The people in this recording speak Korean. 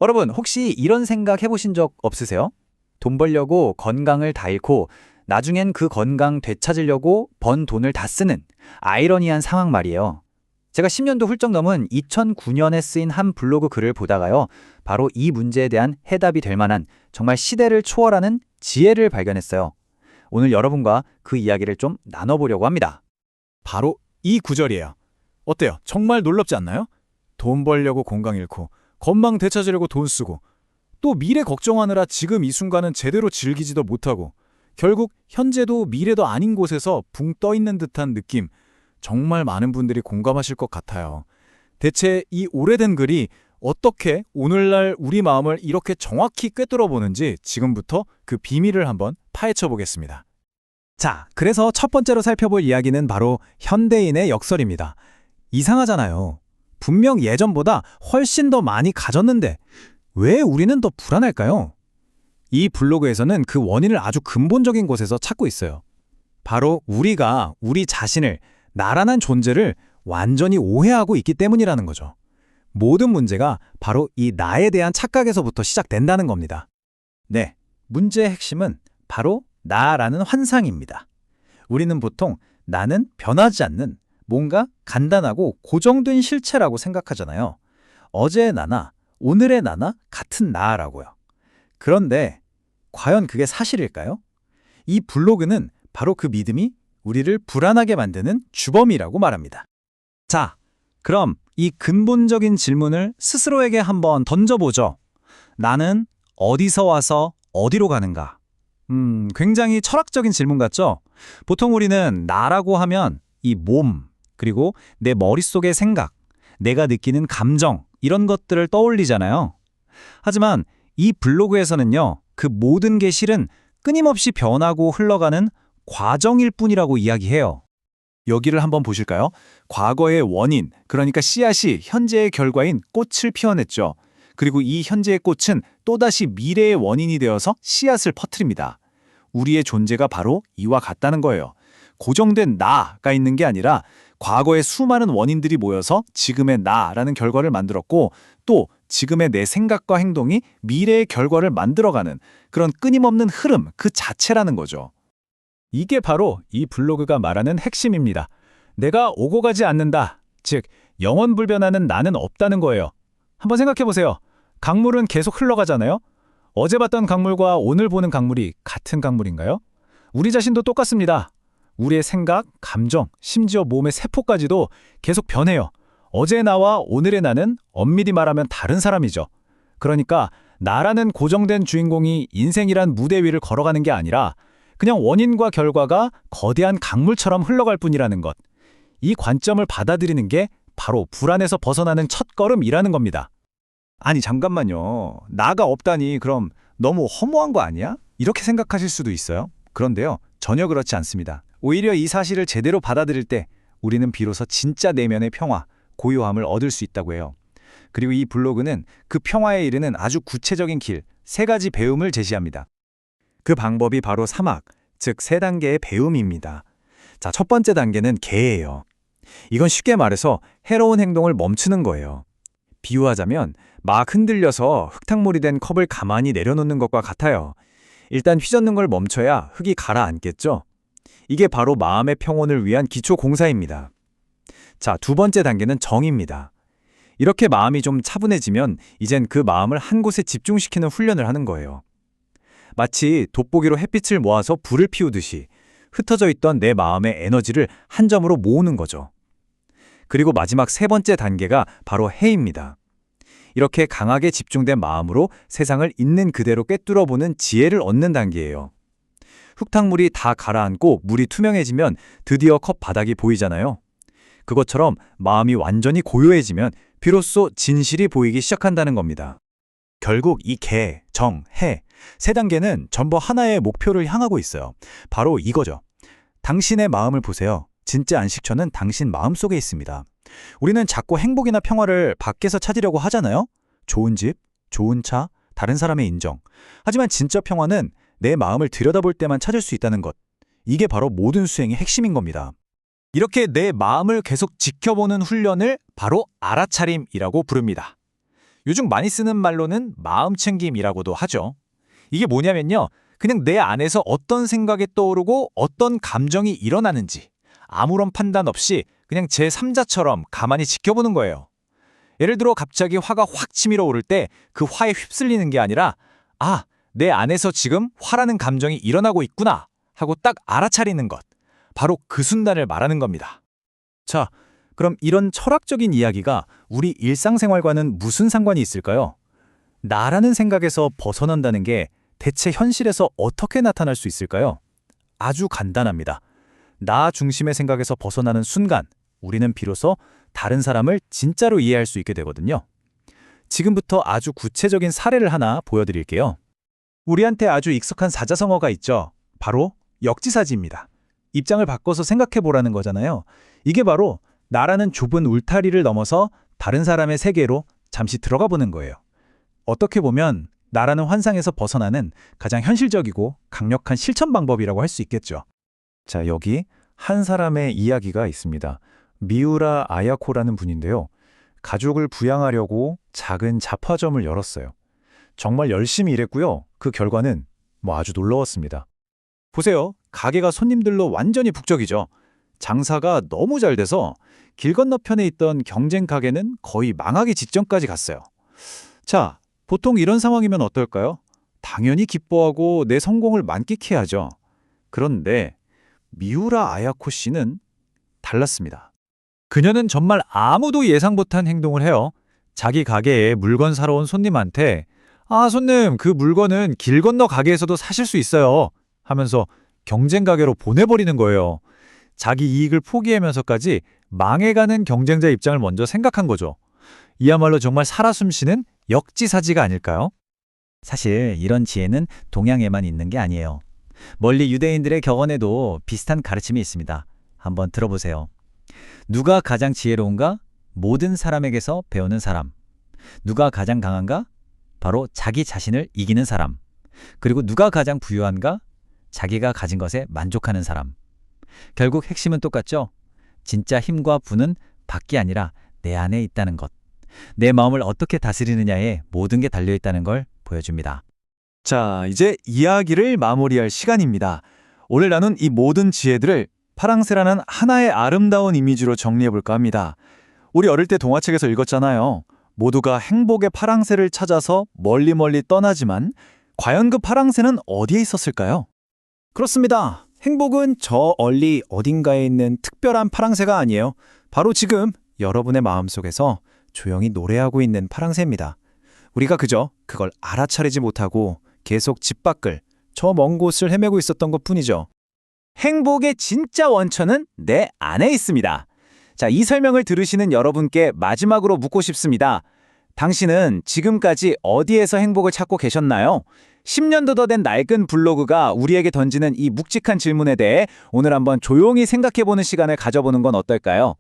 여러분, 혹시 이런 생각 해보신 적 없으세요? 돈 벌려고 건강을 다 잃고 나중엔 그 건강 되찾으려고 번 돈을 다 쓰는 아이러니한 상황 말이에요. 제가 10년도 훌쩍 넘은 2009년에 쓰인 한 블로그 글을 보다가요. 바로 이 문제에 대한 해답이 될 만한 정말 시대를 초월하는 지혜를 발견했어요. 오늘 여러분과 그 이야기를 좀 나눠보려고 합니다. 바로 이 구절이에요. 어때요? 정말 놀랍지 않나요? 돈 벌려고 건강 잃고, 건강 되찾으려고 돈 쓰고, 또 미래 걱정하느라 지금 이 순간은 제대로 즐기지도 못하고, 결국 현재도 미래도 아닌 곳에서 붕 떠 있는 듯한 느낌, 정말 많은 분들이 공감하실 것 같아요. 대체 이 오래된 글이 어떻게 오늘날 우리 마음을 이렇게 정확히 꿰뚫어 보는지 지금부터 그 비밀을 한번 파헤쳐 보겠습니다. 자, 그래서 첫 번째로 살펴볼 이야기는 바로 현대인의 역설입니다. 이상하잖아요. 분명 예전보다 훨씬 더 많이 가졌는데 왜 우리는 더 불안할까요? 이 블로그에서는 그 원인을 아주 근본적인 곳에서 찾고 있어요. 바로 우리가 우리 자신을, 나라는 존재를 완전히 오해하고 있기 때문이라는 거죠. 모든 문제가 바로 이 나에 대한 착각에서부터 시작된다는 겁니다. 네, 문제의 핵심은 바로 나라는 환상입니다. 우리는 보통 나는 변하지 않는 뭔가 간단하고 고정된 실체라고 생각하잖아요. 어제의 나나 오늘의 나나 같은 나라고요. 그런데 과연 그게 사실일까요? 이 블로그는 바로 그 믿음이 우리를 불안하게 만드는 주범이라고 말합니다. 자, 그럼 이 근본적인 질문을 스스로에게 한번 던져보죠. 나는 어디서 와서 어디로 가는가? 굉장히 철학적인 질문 같죠? 보통 우리는 나라고 하면 이 몸, 그리고 내 머릿속의 생각, 내가 느끼는 감정, 이런 것들을 떠올리잖아요. 하지만 이 블로그에서는요, 그 모든 게 실은 끊임없이 변하고 흘러가는 과정일 뿐이라고 이야기해요. 여기를 한번 보실까요? 과거의 원인, 그러니까 씨앗이 현재의 결과인 꽃을 피워냈죠. 그리고 이 현재의 꽃은 또다시 미래의 원인이 되어서 씨앗을 퍼뜨립니다. 우리의 존재가 바로 이와 같다는 거예요. 고정된 나가 있는 게 아니라 과거의 수많은 원인들이 모여서 지금의 나라는 결과를 만들었고, 또 지금의 내 생각과 행동이 미래의 결과를 만들어가는 그런 끊임없는 흐름 그 자체라는 거죠. 이게 바로 이 블로그가 말하는 핵심입니다. 내가 오고 가지 않는다. 즉, 영원불변하는 나는 없다는 거예요. 한번 생각해 보세요. 강물은 계속 흘러가잖아요. 어제 봤던 강물과 오늘 보는 강물이 같은 강물인가요? 우리 자신도 똑같습니다. 우리의 생각, 감정, 심지어 몸의 세포까지도 계속 변해요. 어제의 나와 오늘의 나는 엄밀히 말하면 다른 사람이죠. 그러니까 나라는 고정된 주인공이 인생이란 무대 위를 걸어가는 게 아니라 그냥 원인과 결과가 거대한 강물처럼 흘러갈 뿐이라는 것. 이 관점을 받아들이는 게 바로 불안에서 벗어나는 첫걸음이라는 겁니다. 아니 잠깐만요. 나가 없다니 그럼 너무 허무한 거 아니야? 이렇게 생각하실 수도 있어요. 그런데요, 전혀 그렇지 않습니다. 오히려 이 사실을 제대로 받아들일 때 우리는 비로소 진짜 내면의 평화, 고요함을 얻을 수 있다고 해요. 그리고 이 블로그는 그 평화에 이르는 아주 구체적인 길, 세 가지 배움을 제시합니다. 그 방법이 바로 사막, 즉 세 단계의 배움입니다. 자, 첫 번째 단계는 개예요. 이건 쉽게 말해서 해로운 행동을 멈추는 거예요. 비유하자면 막 흔들려서 흙탕물이 된 컵을 가만히 내려놓는 것과 같아요. 일단 휘젓는 걸 멈춰야 흙이 가라앉겠죠? 이게 바로 마음의 평온을 위한 기초 공사입니다. 자, 두 번째 단계는 정입니다. 이렇게 마음이 좀 차분해지면 이젠 그 마음을 한 곳에 집중시키는 훈련을 하는 거예요. 마치 돋보기로 햇빛을 모아서 불을 피우듯이 흩어져 있던 내 마음의 에너지를 한 점으로 모으는 거죠. 그리고 마지막 세 번째 단계가 바로 해입니다. 이렇게 강하게 집중된 마음으로 세상을 있는 그대로 꿰뚫어보는 지혜를 얻는 단계예요. 흙탕물이 다 가라앉고 물이 투명해지면 드디어 컵 바닥이 보이잖아요. 그것처럼 마음이 완전히 고요해지면 비로소 진실이 보이기 시작한다는 겁니다. 결국 이 개, 정, 해, 세 단계는 전부 하나의 목표를 향하고 있어요. 바로 이거죠. 당신의 마음을 보세요. 진짜 안식처는 당신 마음속에 있습니다. 우리는 자꾸 행복이나 평화를 밖에서 찾으려고 하잖아요. 좋은 집, 좋은 차, 다른 사람의 인정. 하지만 진짜 평화는 내 마음을 들여다볼 때만 찾을 수 있다는 것. 이게 바로 모든 수행의 핵심인 겁니다. 이렇게 내 마음을 계속 지켜보는 훈련을 바로 알아차림이라고 부릅니다. 요즘 많이 쓰는 말로는 마음챙김이라고도 하죠. 이게 뭐냐면요. 그냥 내 안에서 어떤 생각이 떠오르고 어떤 감정이 일어나는지 아무런 판단 없이 그냥 제3자처럼 가만히 지켜보는 거예요. 예를 들어 갑자기 화가 확 치밀어 오를 때 그 화에 휩쓸리는 게 아니라 아, 내 안에서 지금 화라는 감정이 일어나고 있구나 하고 딱 알아차리는 것. 바로 그 순간을 말하는 겁니다. 자, 그럼 이런 철학적인 이야기가 우리 일상생활과는 무슨 상관이 있을까요? 나라는 생각에서 벗어난다는 게 대체 현실에서 어떻게 나타날 수 있을까요? 아주 간단합니다. 나 중심의 생각에서 벗어나는 순간, 우리는 비로소 다른 사람을 진짜로 이해할 수 있게 되거든요. 지금부터 아주 구체적인 사례를 하나 보여드릴게요. 우리한테 아주 익숙한 사자성어가 있죠. 바로 역지사지입니다. 입장을 바꿔서 생각해 보라는 거잖아요. 이게 바로 나라는 좁은 울타리를 넘어서 다른 사람의 세계로 잠시 들어가 보는 거예요. 어떻게 보면 나라는 환상에서 벗어나는 가장 현실적이고 강력한 실천 방법이라고 할 수 있겠죠. 자, 여기 한 사람의 이야기가 있습니다. 미우라 아야코라는 분인데요. 가족을 부양하려고 작은 잡화점을 열었어요. 정말 열심히 일했고요. 그 결과는 아주 놀라웠습니다. 보세요. 가게가 손님들로 완전히 북적이죠. 장사가 너무 잘 돼서 길 건너편에 있던 경쟁 가게는 거의 망하기 직전까지 갔어요. 자, 보통 이런 상황이면 어떨까요? 당연히 기뻐하고 내 성공을 만끽해야죠. 그런데 미우라 아야코 씨는 달랐습니다. 그녀는 정말 아무도 예상 못한 행동을 해요. 자기 가게에 물건 사러 온 손님한테 아, 손님, 그 물건은 길 건너 가게에서도 사실 수 있어요. 하면서 경쟁 가게로 보내버리는 거예요. 자기 이익을 포기하면서까지 망해가는 경쟁자 입장을 먼저 생각한 거죠. 이야말로 정말 살아 숨쉬는 역지사지가 아닐까요? 사실 이런 지혜는 동양에만 있는 게 아니에요. 멀리 유대인들의 격언에도 비슷한 가르침이 있습니다. 한번 들어보세요. 누가 가장 지혜로운가? 모든 사람에게서 배우는 사람. 누가 가장 강한가? 바로 자기 자신을 이기는 사람. 그리고 누가 가장 부유한가? 자기가 가진 것에 만족하는 사람. 결국 핵심은 똑같죠? 진짜 힘과 부는 밖이 아니라 내 안에 있다는 것. 내 마음을 어떻게 다스리느냐에 모든 게 달려있다는 걸 보여줍니다. 자, 이제 이야기를 마무리할 시간입니다. 오늘 나눈 이 모든 지혜들을 파랑새라는 하나의 아름다운 이미지로 정리해볼까 합니다. 우리 어릴 때 동화책에서 읽었잖아요. 모두가 행복의 파랑새를 찾아서 멀리 떠나지만 과연 그 파랑새는 어디에 있었을까요? 그렇습니다. 행복은 저 멀리 어딘가에 있는 특별한 파랑새가 아니에요. 바로 지금 여러분의 마음속에서 조용히 노래하고 있는 파랑새입니다. 우리가 그저 그걸 알아차리지 못하고 계속 집 밖을 저 먼 곳을 헤매고 있었던 것뿐이죠. 행복의 진짜 원천은 내 안에 있습니다. 자, 이 설명을 들으시는 여러분께 마지막으로 묻고 싶습니다. 당신은 지금까지 어디에서 행복을 찾고 계셨나요? 10년도 더 된 낡은 블로그가 우리에게 던지는 이 묵직한 질문에 대해 오늘 한번 조용히 생각해보는 시간을 가져보는 건 어떨까요?